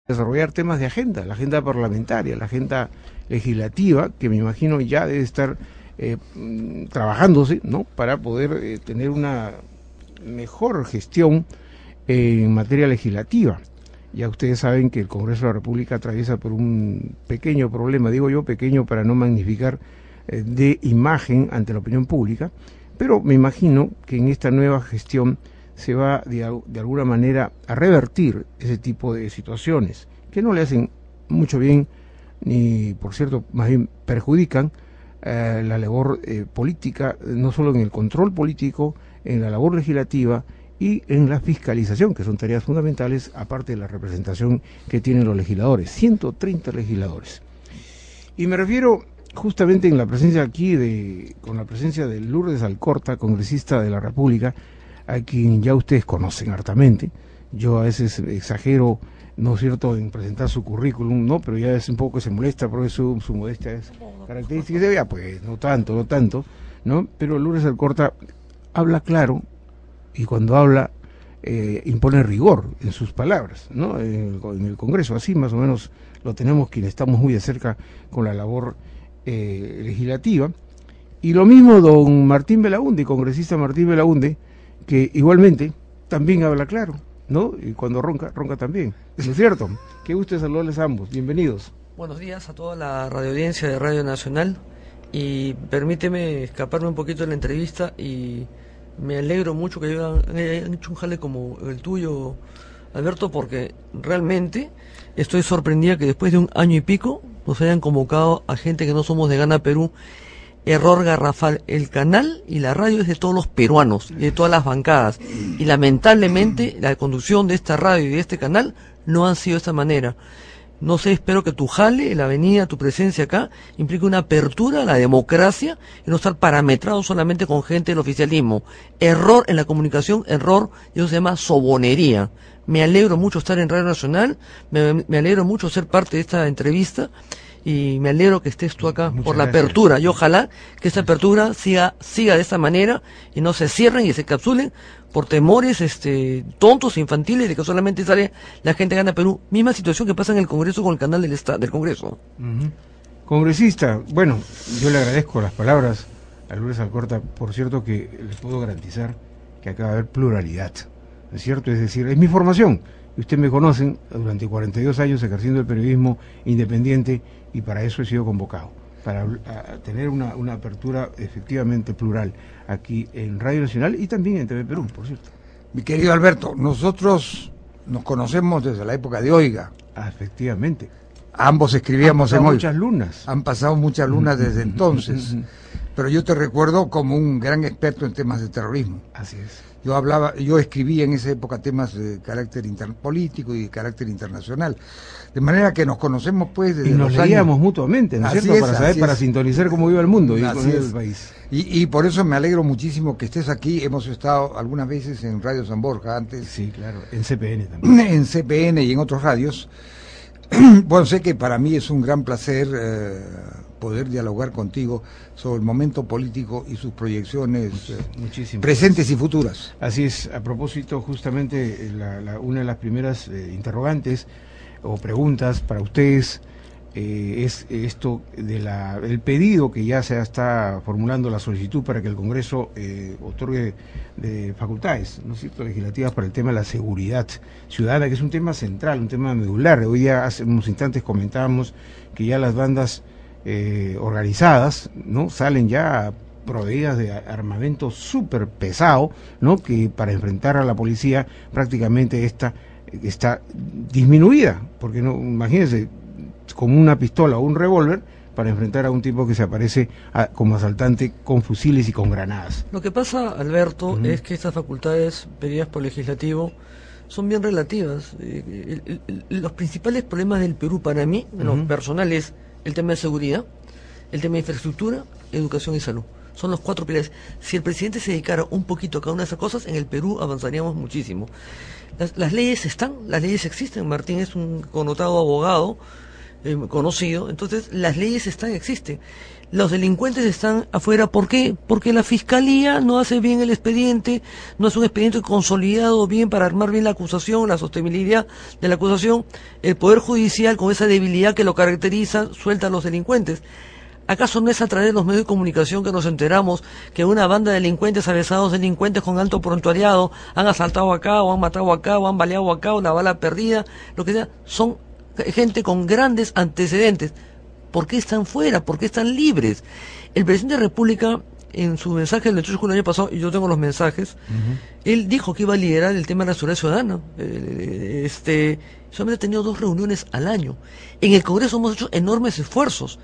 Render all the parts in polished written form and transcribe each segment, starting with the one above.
desarrollar temas de agenda, la agenda parlamentaria, la agenda legislativa, que me imagino ya debe estar trabajándose, ¿no?, para poder tener una mejor gestión en materia legislativa. Ya ustedes saben que el Congreso de la República atraviesa por un pequeño problema, digo yo pequeño para no magnificar, de imagen ante la opinión pública, pero me imagino que en esta nueva gestión se va de alguna manera a revertir ese tipo de situaciones que no le hacen mucho bien, ni por cierto más bien perjudican la labor política, no solo en el control político, en la labor legislativa y en la fiscalización, que son tareas fundamentales, aparte de la representación que tienen los legisladores, 130 legisladores. Y me refiero justamente en la presencia aquí, con la presencia de Lourdes Alcorta, congresista de la República, a quien ya ustedes conocen hartamente. Yo a veces exagero, ¿no es cierto?, en presentar su currículum, ¿no?, pero ya es un poco que se molesta porque su modestia es característica, y dice, ya pues, no tanto, ¿no? Pero Lourdes Alcorta habla claro, y cuando habla impone rigor en sus palabras, ¿no?, en el Congreso, así más o menos lo tenemos quienes estamos muy de cerca con la labor legislativa. Y lo mismo don Martín Belaunde, congresista Martín Belaunde, que igualmente también habla claro, ¿no? Y cuando ronca también, ¿no es cierto? Qué gusto saludarles a ambos, bienvenidos. Buenos días a toda la radioaudiencia de Radio Nacional, y permíteme escaparme un poquito de la entrevista, y me alegro mucho que hayan hecho un jale como el tuyo, Alberto, porque realmente estoy sorprendida que después de un año y pico nos hayan convocado a gente que no somos de Gana Perú. Error garrafal, el canal y la radio es de todos los peruanos y de todas las bancadas, y lamentablemente la conducción de esta radio y de este canal no han sido de esta manera. No sé, espero que tu jale, la venida, tu presencia acá, implique una apertura a la democracia y no estar parametrado solamente con gente del oficialismo. Error en la comunicación, error, y eso se llama sobonería. Me alegro mucho estar en Radio Nacional, me alegro mucho ser parte de esta entrevista, y me alegro que estés tú acá. Muchas por la gracias. Apertura, y ojalá que esta apertura siga de esta manera y no se cierren y se capsulen por temores tontos, infantiles, de que solamente sale la gente Gana Perú. Misma situación que pasa en el Congreso con el canal del Congreso. Congresista, bueno, yo le agradezco las palabras a Lourdes Alcorta. Por cierto que les puedo garantizar que acá va a haber pluralidad, ¿no es cierto? Es decir, es mi formación, y ustedes me conocen durante 42 años ejerciendo el periodismo independiente, y para eso he sido convocado, para tener una apertura efectivamente plural aquí en Radio Nacional y también en TV Perú, por cierto. Mi querido Alberto, nosotros nos conocemos desde la época de Oiga. Efectivamente. Ambos escribíamos en Oiga. Muchas lunas. Han pasado muchas lunas desde entonces. Pero yo te recuerdo como un gran experto en temas de terrorismo. Así es. Yo escribía en esa época temas de carácter político y de carácter internacional. De manera que nos conocemos pues desde los años. Y nos leíamos mutuamente, ¿no es cierto? Para saber, para sintonizar cómo iba el mundo y cómo iba el país. Y por eso me alegro muchísimo que estés aquí. Hemos estado algunas veces en Radio San Borja antes. Sí, claro, en CPN también. En CPN y en otros radios. Bueno, sé que para mí es un gran placer poder dialogar contigo sobre el momento político y sus proyecciones presentes y futuras. Así es. A propósito, justamente una de las primeras interrogantes o preguntas para ustedes es esto el pedido que ya se está formulando, la solicitud para que el Congreso otorgue de facultades, ¿no es cierto?, legislativas para el tema de la seguridad ciudadana, que es un tema central, un tema medular. Hoy día, hace unos instantes comentábamos que ya las bandas organizadas, ¿no?, salen ya proveídas de armamento súper pesado, ¿no?, que para enfrentar a la policía prácticamente está disminuida, porque no, imagínense, con una pistola o un revólver para enfrentar a un tipo que se aparece como asaltante con fusiles y con granadas. Lo que pasa, Alberto, es que estas facultades pedidas por el legislativo son bien relativas. Los principales problemas del Perú para mí, en lo personal, es el tema de seguridad, el tema de infraestructura, educación y salud. Son los 4 pilares. Si el presidente se dedicara un poquito a cada una de esas cosas, en el Perú avanzaríamos muchísimo. Las leyes están, las leyes existen. Martín es un connotado abogado, conocido. Entonces las leyes existen. Los delincuentes están afuera. ¿Por qué? Porque la fiscalía no hace bien el expediente, no es un expediente consolidado bien para armar bien la acusación, la sostenibilidad de la acusación. El Poder Judicial, con esa debilidad que lo caracteriza, suelta a los delincuentes. ¿Acaso no es a través de los medios de comunicación que nos enteramos que una banda de delincuentes, avesados delincuentes con alto prontuariado, han asaltado acá, o han matado acá, o han baleado acá, una bala perdida, lo que sea? Son gente con grandes antecedentes. ¿Por qué están fuera? ¿Por qué están libres? El presidente de la República, en su mensaje del 28 de julio del año pasado, y yo tengo los mensajes, él dijo que iba a liderar el tema de la seguridad ciudadana. Solamente ha tenido 2 reuniones al año. En el Congreso hemos hecho enormes esfuerzos.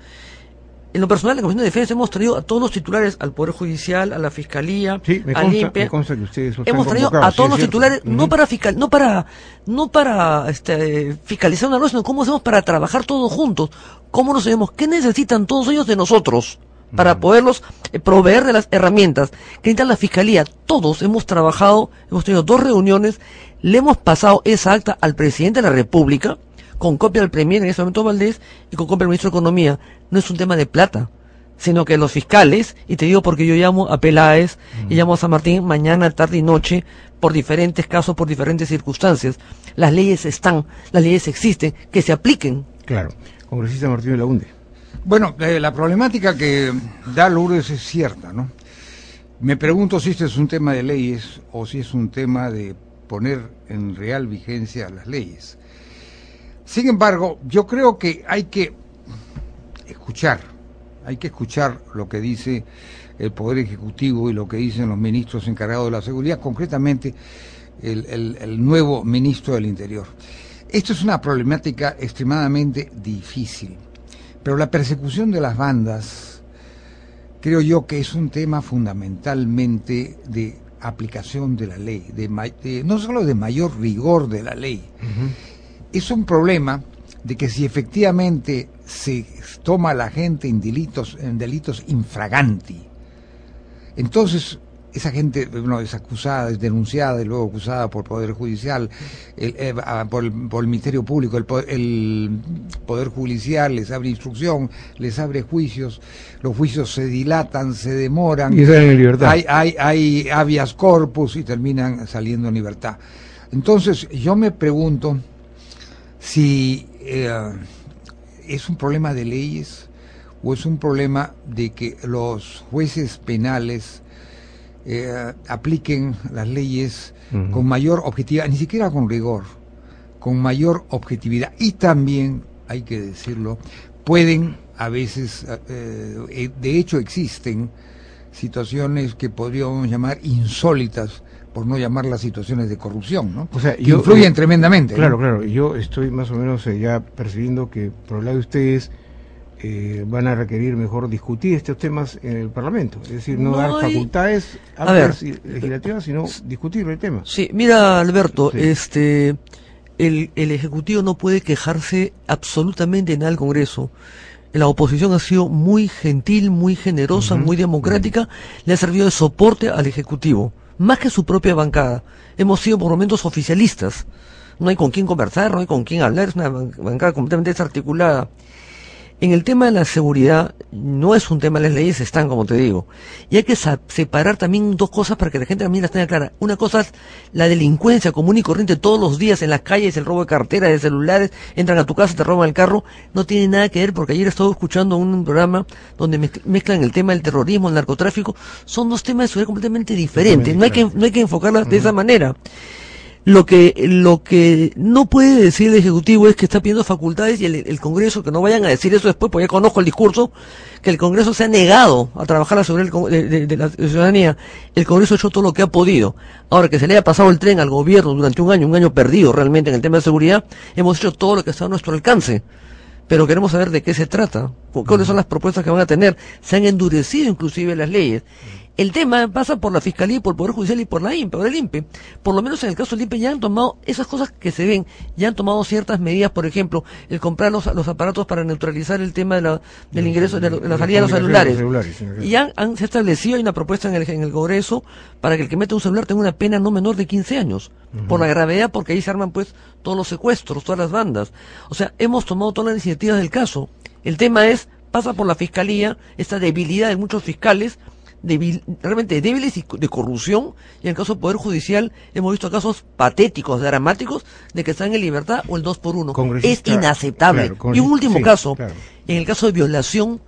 En lo personal, en la Comisión de Defensa hemos traído a todos los titulares, al Poder Judicial, a la Fiscalía, al INPE. Me consta que ustedes hemos traído a todos los titulares, no para fiscalizar una ley, sino cómo hacemos para trabajar todos juntos. ¿Cómo nos sabemos? ¿Qué necesitan todos ellos de nosotros para poderlos proveer de las herramientas que necesita la Fiscalía? Todos hemos trabajado, hemos tenido 2 reuniones, le hemos pasado esa acta al presidente de la República, con copia del Premier, en ese momento Valdés, y con copia del ministro de Economía. No es un tema de plata, sino que los fiscales, y te digo porque yo llamo a Peláez y llamo a San Martín mañana, tarde y noche, por diferentes casos, por diferentes circunstancias. Las leyes están, las leyes existen, que se apliquen. Claro. Congresista Martín de la UNDE. Bueno, la problemática que da Lourdes es cierta, ¿no? Me pregunto si este es un tema de leyes o si es un tema de poner en real vigencia las leyes. Sin embargo, yo creo que hay que escuchar lo que dice el Poder Ejecutivo y lo que dicen los ministros encargados de la seguridad, concretamente el nuevo ministro del Interior. Esto es una problemática extremadamente difícil, pero la persecución de las bandas creo yo que es un tema fundamentalmente de aplicación de la ley, no solo de mayor rigor de la ley. Es un problema de que si efectivamente se toma a la gente en delitos infraganti, entonces esa gente es acusada, es denunciada y luego acusada por el Poder Judicial, por el Ministerio Público, el Poder Judicial les abre instrucción, les abre juicios, los juicios se dilatan, se demoran, y salen en libertad. Hay habeas corpus y terminan saliendo en libertad. Entonces yo me pregunto si es un problema de leyes o es un problema de que los jueces penales apliquen las leyes con mayor objetividad, ni siquiera con rigor, con mayor objetividad. Y también, hay que decirlo, pueden a veces, de hecho existen situaciones que podríamos llamar insólitas, por no llamar las situaciones de corrupción, ¿no? O sea, influyen tremendamente. Claro, ¿no? Claro. Yo estoy más o menos ya percibiendo que por el lado de ustedes van a requerir mejor discutir estos temas en el Parlamento. Es decir, no dar facultades legislativas, sino discutir el tema. Sí, mira, Alberto, Sí. El Ejecutivo no puede quejarse absolutamente en el Congreso. La oposición ha sido muy gentil, muy generosa, muy democrática, le ha servido de soporte al Ejecutivo, más que su propia bancada. Hemos sido por momentos oficialistas, no hay con quién conversar, no hay con quién hablar, es una bancada completamente desarticulada. En el tema de la seguridad, no es un tema de las leyes, están, como te digo. Y hay que separar también 2 cosas para que la gente también las tenga clara. Una cosa es la delincuencia común y corriente todos los días en las calles, el robo de carteras, de celulares, entran a tu casa, te roban el carro. No tiene nada que ver, porque ayer estaba escuchando un programa donde mezclan el tema del terrorismo, el narcotráfico. Son 2 temas de seguridad completamente diferentes. No hay que enfocarlas de esa manera. Lo que no puede decir el Ejecutivo es que está pidiendo facultades y el Congreso, que no vayan a decir eso después, porque ya conozco el discurso, que el Congreso se ha negado a trabajar sobre de la ciudadanía. El Congreso ha hecho todo lo que ha podido. Ahora, que se le haya pasado el tren al gobierno durante un año perdido realmente en el tema de seguridad, hemos hecho todo lo que está a nuestro alcance. Pero queremos saber de qué se trata, cuáles son las propuestas que van a tener. Se han endurecido inclusive las leyes. El tema pasa por la Fiscalía y por el Poder Judicial y por la INPE, por el INPE. Por lo menos en el caso del INPE ya han tomado esas cosas que se ven, ya han tomado ciertas medidas, por ejemplo, el comprar los aparatos para neutralizar el tema del ingreso, de la salida de los celulares. Y ya se ha establecido, hay una propuesta en el Congreso para que el que meta un celular tenga una pena no menor de 15 años, por la gravedad, porque ahí se arman pues todos los secuestros, todas las bandas. O sea, hemos tomado todas las iniciativas del caso. El tema pasa por la Fiscalía, esta debilidad de muchos fiscales, realmente débiles y de corrupción, y en el caso del Poder Judicial hemos visto casos patéticos, dramáticos, de que están en libertad o el 2x1. Es inaceptable. Claro, y un último caso, en el caso de violación,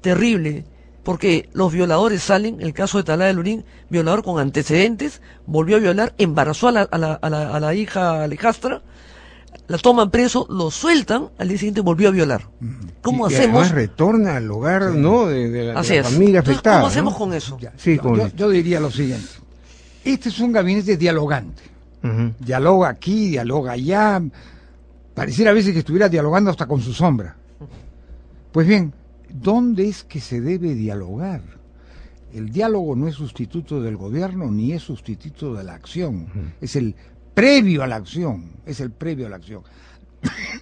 terrible, porque los violadores salen, el caso de Talá de Lurín, violador con antecedentes, volvió a violar, embarazó a la hija, a la hijastra, la toman preso, lo sueltan, al día siguiente volvió a violar. ¿Cómo hacemos? Además retorna al hogar, ¿no? de la familia afectada. ¿Cómo hacemos con eso? Yo diría lo siguiente. Este es un gabinete dialogante. Dialoga aquí, dialoga allá. Pareciera a veces que estuviera dialogando hasta con su sombra. Pues bien, ¿dónde es que se debe dialogar? El diálogo no es sustituto del gobierno ni es sustituto de la acción. Es el previo a la acción,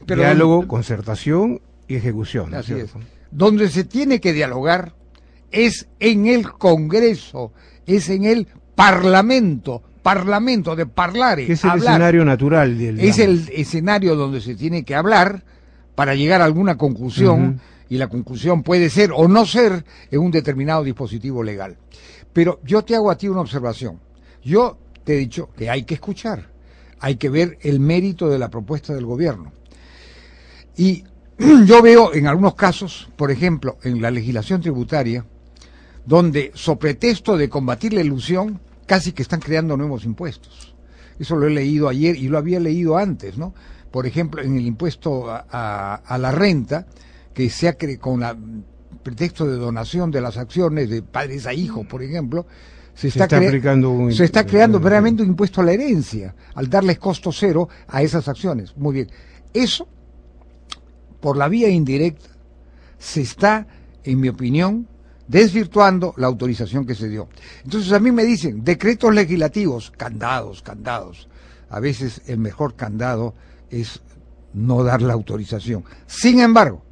Pero diálogo, concertación y ejecución. Así es. Donde se tiene que dialogar es en el Congreso, es en el Parlamento de parlare. Que es el escenario natural es el escenario donde se tiene que hablar para llegar a alguna conclusión, y la conclusión puede ser o no ser en un determinado dispositivo legal. Pero yo te hago a ti una observación. Yo te he dicho que hay que escuchar, hay que ver el mérito de la propuesta del gobierno. Y yo veo en algunos casos, por ejemplo, en la legislación tributaria, donde, sobre pretexto de combatir la ilusión, casi que están creando nuevos impuestos. Eso lo he leído ayer y lo había leído antes, ¿no? Por ejemplo, en el impuesto a la renta, que se ha con el pretexto de donación de las acciones de padres a hijos, por ejemplo, se está creando verdaderamente un impuesto a la herencia, al darles costo cero a esas acciones. Muy bien. Eso, por la vía indirecta, se está, en mi opinión, desvirtuando la autorización que se dio. Entonces a mí me dicen, decretos legislativos, candados. A veces el mejor candado es no dar la autorización. Sin embargo,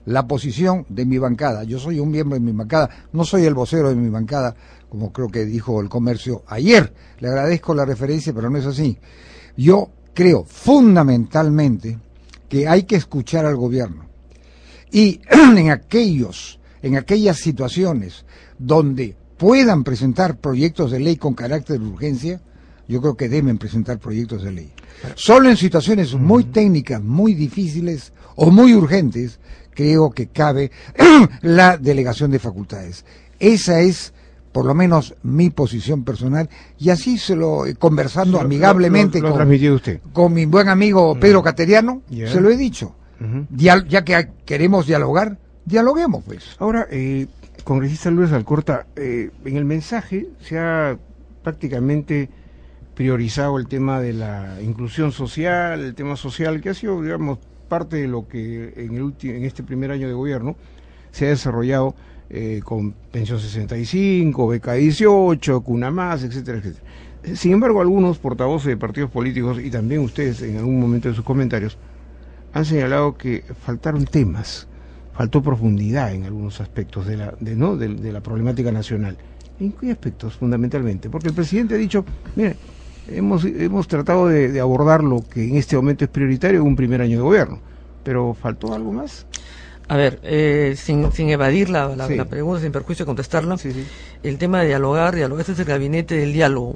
la posición de mi bancada, yo soy un miembro de mi bancada, no soy el vocero de mi bancada, como creo que dijo el Comercio ayer, le agradezco la referencia, pero no es así. Yo creo fundamentalmente que hay que escuchar al gobierno, y en aquellas situaciones donde puedan presentar proyectos de ley con carácter de urgencia, yo creo que deben presentar proyectos de ley. Solo en situaciones muy técnicas, muy difíciles o muy urgentes, creo que cabe la delegación de facultades. Esa es, por lo menos, mi posición personal, y así se lo conversando amigablemente con mi buen amigo Pedro Cateriano, se lo he dicho. Ya que queremos dialogar, dialoguemos, pues. Ahora, congresista Lourdes Alcorta, en el mensaje se ha prácticamente priorizado el tema de la inclusión social, el tema social, que ha sido, digamos, parte de lo que en este primer año de gobierno se ha desarrollado con Pensión 65, Beca 18, Cuna Más, etcétera, etcétera. Sin embargo, algunos portavoces de partidos políticos, y también ustedes en algún momento de sus comentarios, han señalado que faltaron temas, faltó profundidad en algunos aspectos de la problemática nacional. ¿En qué aspectos fundamentalmente? Porque el presidente ha dicho, mire, hemos tratado de abordar lo que en este momento es prioritario en un primer año de gobierno, pero ¿faltó algo más? A ver, sin evadir la pregunta, sin perjuicio de contestarla, el tema de dialogar, este es el gabinete del diálogo,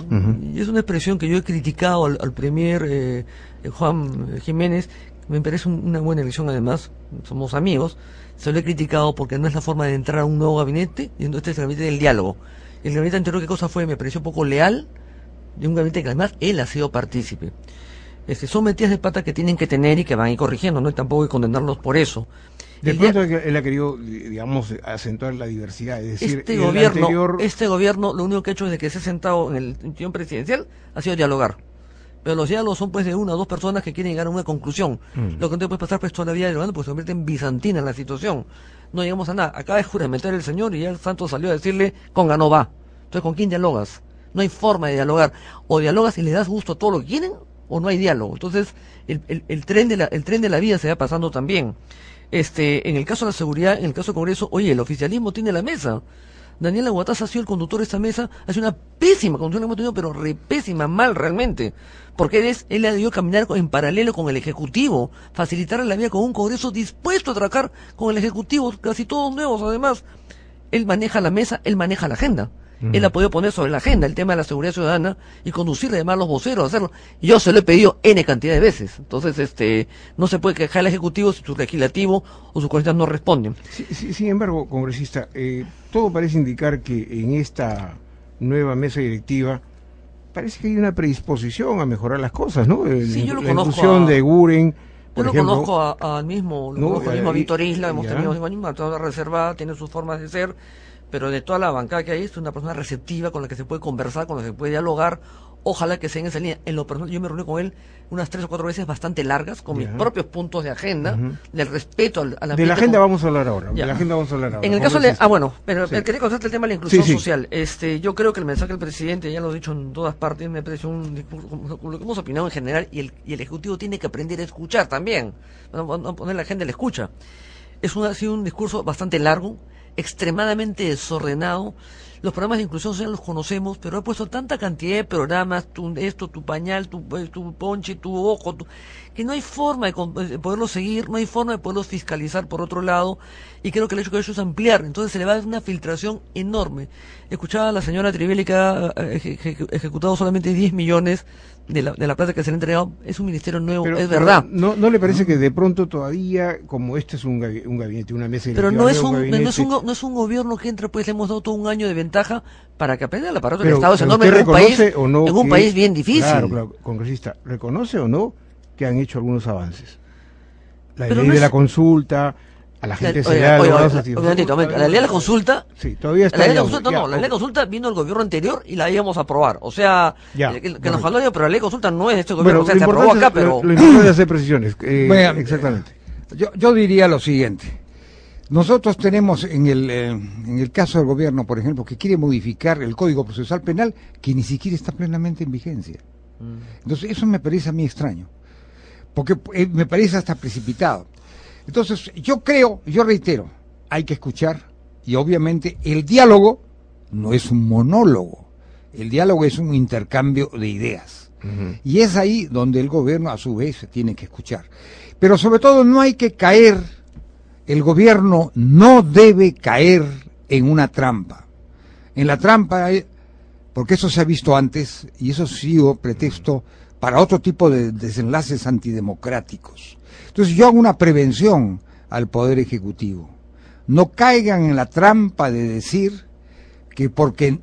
y es una expresión que yo he criticado al premier Juan Jiménez. Me parece una buena elección, además, somos amigos, se lo he criticado porque no es la forma de entrar a un nuevo gabinete, y entonces este es el gabinete del diálogo. El gabinete anterior, ¿qué cosa fue? Me pareció un poco leal, de un gabinete que además él ha sido partícipe. Son metidas de pata que tienen que tener y que van a ir corrigiendo, ¿no? Y tampoco hay que condenarlos por eso. De pronto él ha querido, digamos, acentuar la diversidad, es decir, este gobierno lo único que ha hecho desde que se ha sentado en el sillón presidencial ha sido dialogar. pero los diálogos son pues de una o dos personas que quieren llegar a una conclusión. Lo que no te puede pasar pues toda la vida dialogando, pues se convierte en bizantina la situación. No llegamos a nada. Acaba de juramentar el señor y ya el santo salió a decirle, Conga no va. Entonces, ¿con quién dialogas? No hay forma de dialogar. O dialogas y le das gusto a todo lo que quieren, o no hay diálogo. Entonces, el tren de la vida se va pasando también. En el caso de la seguridad, en el caso del Congreso, oye, el oficialismo tiene la mesa. Daniel Aguataz ha sido el conductor de esta mesa, hace una pésima conducción que hemos tenido, pero pésima, mal realmente. Porque él ha debido caminar en paralelo con el Ejecutivo, facilitarle la vida con un Congreso dispuesto a trabajar con el Ejecutivo, casi todos nuevos además. Él maneja la mesa, él maneja la agenda. Él ha podido poner sobre la agenda el tema de la seguridad ciudadana y conducirle además a los voceros a hacerlo. Yo se lo he pedido N cantidad de veces. Entonces, no se puede quejar al Ejecutivo si su legislativo o sus congresistas no responden. Sin embargo, congresista, todo parece indicar que en esta nueva mesa directiva parece que hay una predisposición a mejorar las cosas, ¿no? Sí, yo lo la conozco inclusión de Guren, por yo ejemplo. Lo conozco al mismo, a Víctor Isla, hemos tenido una toda reservada, tiene sus formas de ser, pero de toda la bancada que hay es una persona receptiva con la que se puede conversar, con la que se puede dialogar. Ojalá que sea en esa línea. En lo personal, yo me reuní con él unas 3 o 4 veces bastante largas, con mis propios puntos de agenda, del respeto al ambiente. De la agenda vamos a hablar ahora. De la agenda vamos a hablar ahora. En el caso pero quería contarte el tema de la inclusión social. Yo creo que el mensaje del presidente, ya lo he dicho en todas partes, me parece un discurso, lo que hemos opinado en general, y el Ejecutivo tiene que aprender a escuchar también. No poner la agenda a la escucha. Ha sido un discurso bastante largo, extremadamente desordenado. Los programas de inclusión social los conocemos, pero ha puesto tanta cantidad de programas, tu pañal, tu ponche, tu ojo, que no hay forma de poderlos seguir, no hay forma de poderlos fiscalizar por otro lado, y creo que el hecho que ha hecho es ampliar, entonces se le va a dar una filtración enorme. Escuchaba a la señora Trivelli que ha ejecutado solamente 10 millones de la plata que se le ha entregado. Es un ministerio nuevo, es verdad. ¿No le parece que de pronto todavía, como este es un gabinete, una mesa pero no es un gobierno que entra, pues le hemos dado todo un año de ventaja para que aprenda el aparato del Estado? Es enorme en un país bien difícil. Claro, congresista, ¿reconoce o no que han hecho algunos avances? La ley de la consulta, a la gente se le da... La ley de la consulta... Sí, todavía está... La ley de consulta la ley de consulta vino el gobierno anterior y la íbamos a aprobar. O sea, que nos faló, pero la ley de consulta no es de este gobierno. Bueno, se aprobó acá, pero... Lo importante es hacer precisiones. Exactamente. Yo diría lo siguiente. Nosotros tenemos en el caso del gobierno, por ejemplo, que quiere modificar el Código Procesal Penal, que ni siquiera está plenamente en vigencia. Entonces, eso me parece a mí extraño, porque me parece hasta precipitado. Entonces, yo reitero, hay que escuchar, y obviamente el diálogo no es un monólogo, el diálogo es un intercambio de ideas. Y es ahí donde el gobierno, a su vez, tiene que escuchar. Pero sobre todo no hay que caer, el gobierno no debe caer en una trampa. En la trampa, porque eso se ha visto antes, y eso ha sido pretexto para otro tipo de desenlaces antidemocráticos. Entonces yo hago una prevención al Poder Ejecutivo. No caigan en la trampa de decir que porque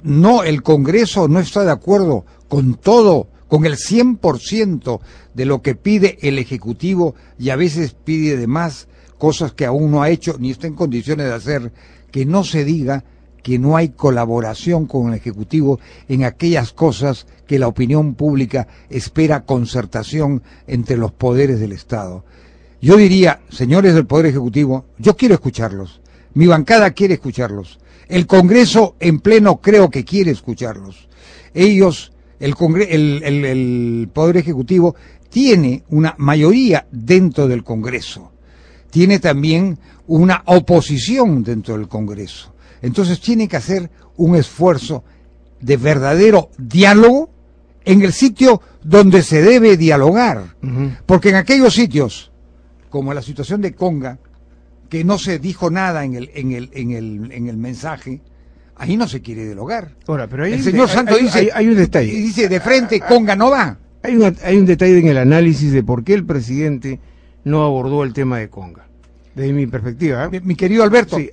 el Congreso no está de acuerdo con todo, con el 100% de lo que pide el Ejecutivo, y a veces pide de más cosas que aún no ha hecho ni está en condiciones de hacer, que no se diga que no hay colaboración con el Ejecutivo en aquellas cosas que la opinión pública espera concertación entre los poderes del Estado. Yo diría, señores del Poder Ejecutivo, yo quiero escucharlos, mi bancada quiere escucharlos, el Congreso en pleno creo que quiere escucharlos. Ellos, el Poder Ejecutivo tiene una mayoría dentro del Congreso, tiene también una oposición dentro del Congreso. Entonces tiene que hacer un esfuerzo de verdadero diálogo en el sitio donde se debe dialogar, porque en aquellos sitios, como la situación de Conga, que no se dijo nada en el mensaje, ahí no se quiere dialogar. Ahora, pero el señor Santos dice, hay un detalle. Dice de frente, Conga no va. Hay un detalle en el análisis de por qué el presidente no abordó el tema de Conga. Desde mi perspectiva. Mi querido Alberto, sí,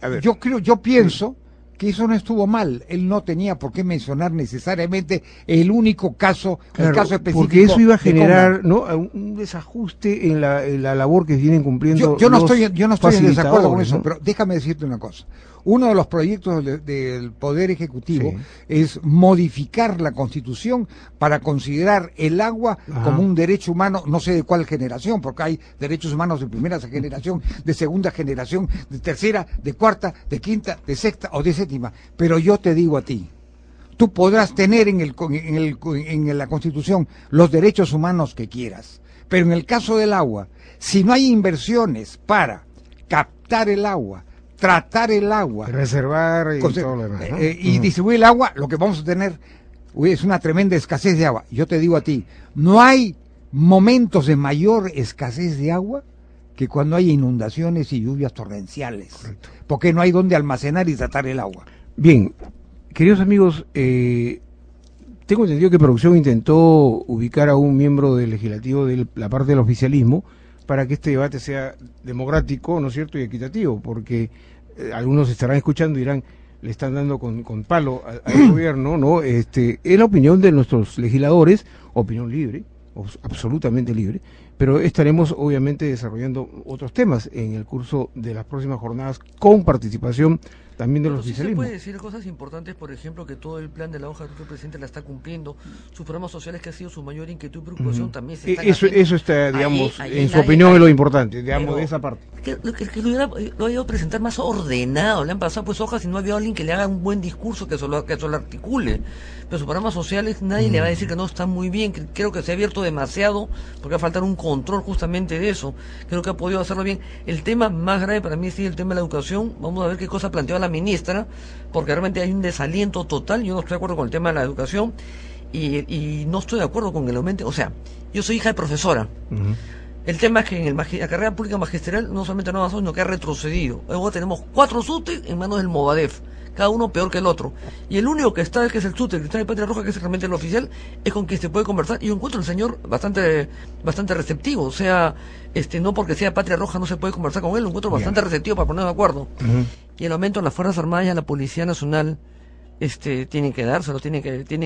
yo pienso que eso no estuvo mal. Él no tenía por qué mencionar necesariamente el único caso, claro, el caso específico. Porque eso iba a generar, ¿no?, un desajuste en la labor que vienen cumpliendo. Yo no estoy en desacuerdo con eso, pero déjame decirte una cosa. Uno de los proyectos del Poder Ejecutivo Sí. es modificar la Constitución para considerar el agua como un derecho humano, no sé de cuál generación, porque hay derechos humanos de primera generación, de segunda generación, de tercera, de cuarta, de quinta, de sexta o de séptima. Pero yo te digo a ti, tú podrás tener en la Constitución los derechos humanos que quieras, pero en el caso del agua, si no hay inversiones para captar el agua, tratar el agua, reservar y todo lo demás, ¿no? y distribuir el agua, lo que vamos a tener es una tremenda escasez de agua. Yo te digo a ti, no hay momentos de mayor escasez de agua que cuando hay inundaciones y lluvias torrenciales. Correcto. Porque no hay donde almacenar y tratar el agua. Bien, queridos amigos, tengo entendido que producción intentó ubicar a un miembro del legislativo de la parte del oficialismo para que este debate sea democrático, ¿no es cierto?, y equitativo, porque algunos estarán escuchando y dirán, le están dando con palo al gobierno, ¿no? Es la opinión de nuestros legisladores, opinión libre, absolutamente libre, pero estaremos obviamente desarrollando otros temas en el curso de las próximas jornadas con participación también de los oficialismos. Se puede decir cosas importantes, por ejemplo, que todo el plan de la hoja de ruta del presidente la está cumpliendo, sus programas sociales, que ha sido su mayor inquietud y preocupación, también se están haciendo. Eso está, digamos, en su opinión es lo importante, digamos, de esa parte. Que lo haya presentar más ordenado, le han pasado pues hojas y no había alguien que le haga un buen discurso, que eso lo articule. Pero sus programas sociales nadie le va a decir que no están muy bien, que creo que se ha abierto demasiado, porque va a faltar un control justamente de eso. Creo que ha podido hacerlo bien. El tema más grave para mí sí el tema de la educación. Vamos a ver qué cosa planteó la ministra, porque realmente hay un desaliento total. Yo no estoy de acuerdo con el tema de la educación y no estoy de acuerdo con el aumento. O sea, yo soy hija de profesora. El tema es que en la carrera pública magisterial no solamente no ha avanzado, sino que ha retrocedido. Luego tenemos 4 SUTE en manos del Movadef, cada uno peor que el otro. Y el único que está, que es el SUTE, que está de Patria Roja, que es realmente el oficial, es con quien se puede conversar. Y yo encuentro al señor bastante receptivo. O sea, no porque sea Patria Roja no se puede conversar con él, lo encuentro bastante receptivo para ponernos de acuerdo. Y el aumento en las Fuerzas Armadas y a la Policía Nacional, tienen que dárselo,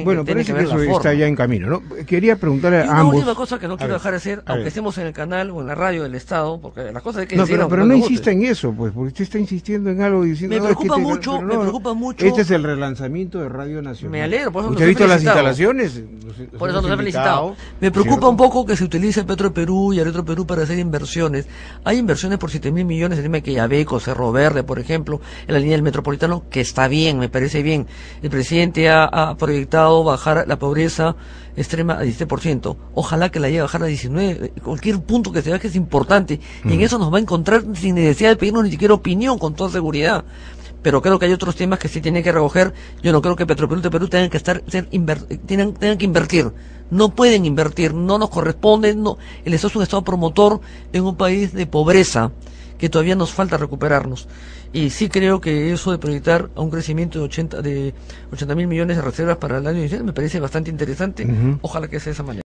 bueno, parece que eso está ya en camino, ¿no? Quería preguntarle a ambos. Una última cosa que no quiero dejar de hacer, aunque estemos en el canal o en la radio del Estado, porque las cosas hay que decir. Pero no insista en eso, pues, porque usted está insistiendo en algo diciendo. Me preocupa mucho. Este es el relanzamiento de Radio Nacional. Me alegro, por eso ¿Usted ha visto las instalaciones? Por eso nos ha felicitado. Me preocupa un poco que se utilice Petro Perú y Electro Perú para hacer inversiones. Hay inversiones por 7.000 millones en el tema de Quillabeco, Cerro Verde, por ejemplo, en la línea del Metropolitano, que está bien, me parece bien. El presidente ha proyectado bajar la pobreza extrema a 17%. Ojalá que la llegue a bajar a 19%. Cualquier punto que se vea que es importante. Y en eso nos va a encontrar sin necesidad de pedirnos ni siquiera opinión, con toda seguridad. Pero creo que hay otros temas que sí tienen que recoger. Yo no creo que Petroperú y Perú tengan que invertir. No pueden invertir, no nos corresponde. No. El Estado es un Estado promotor en un país de pobreza que todavía nos falta recuperarnos. Y sí creo que eso de proyectar a un crecimiento de 80.000 millones de reservas para el año inicial me parece bastante interesante. Ojalá que sea de esa manera.